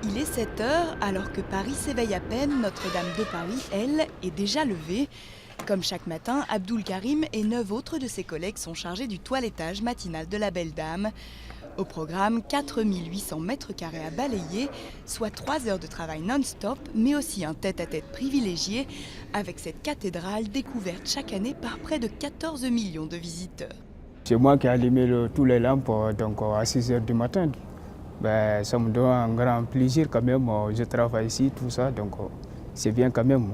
Il est 7 heures, alors que Paris s'éveille à peine, Notre-Dame de Paris, elle, est déjà levée. Comme chaque matin, Abdoul Karim et 9 autres de ses collègues sont chargés du toilettage matinal de la Belle Dame. Au programme, 4800 mètres carrés à balayer, soit 3 heures de travail non-stop, mais aussi un tête-à-tête privilégié avec cette cathédrale découverte chaque année par près de 14 millions de visiteurs. C'est moi qui ai allumé tous les lampes à 6 heures du matin. Ça me donne un grand plaisir quand même. Je travaille ici, tout ça, c'est bien quand même.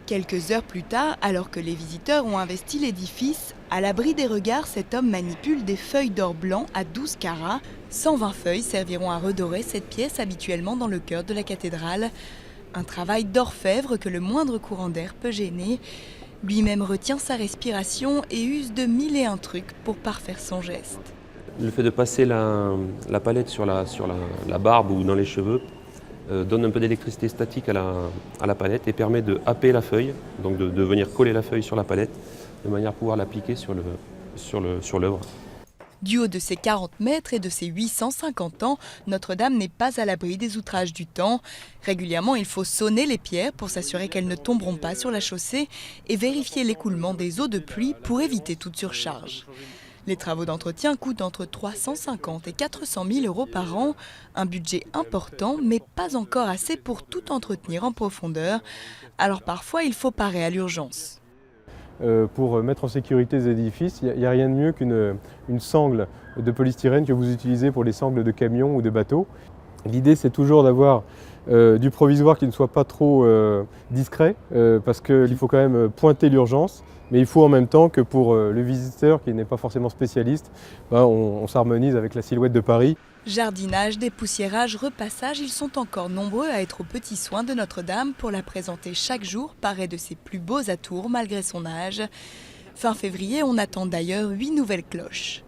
Quelques heures plus tard, alors que les visiteurs ont investi l'édifice, à l'abri des regards, cet homme manipule des feuilles d'or blanc à 12 carats. 120 feuilles serviront à redorer cette pièce habituellement dans le cœur de la cathédrale. Un travail d'orfèvre que le moindre courant d'air peut gêner. Lui-même retient sa respiration et use de 1001 trucs pour parfaire son geste. Le fait de passer la palette sur la barbe ou dans les cheveux donne un peu d'électricité statique à la palette et permet de happer la feuille, donc de venir coller la feuille sur la palette de manière à pouvoir l'appliquer sur l'œuvre. Du haut de ses 40 mètres et de ses 850 ans, Notre-Dame n'est pas à l'abri des outrages du temps. Régulièrement, il faut sonner les pierres pour s'assurer qu'elles ne tomberont pas sur la chaussée et vérifier l'écoulement des eaux de pluie pour éviter toute surcharge. Les travaux d'entretien coûtent entre 350 et 400 000 euros par an, un budget important mais pas encore assez pour tout entretenir en profondeur. Alors parfois, il faut parer à l'urgence. Pour mettre en sécurité les édifices, il n'y a rien de mieux qu'une sangle de polystyrène que vous utilisez pour les sangles de camions ou de bateaux. L'idée, c'est toujours d'avoir du provisoire qui ne soit pas trop discret, parce qu'il faut quand même pointer l'urgence, mais il faut en même temps que pour le visiteur qui n'est pas forcément spécialiste, on s'harmonise avec la silhouette de Paris. Jardinage, dépoussiérage, repassage, ils sont encore nombreux à être aux petits soins de Notre-Dame pour la présenter chaque jour parée de ses plus beaux atours malgré son âge. Fin février, on attend d'ailleurs 8 nouvelles cloches.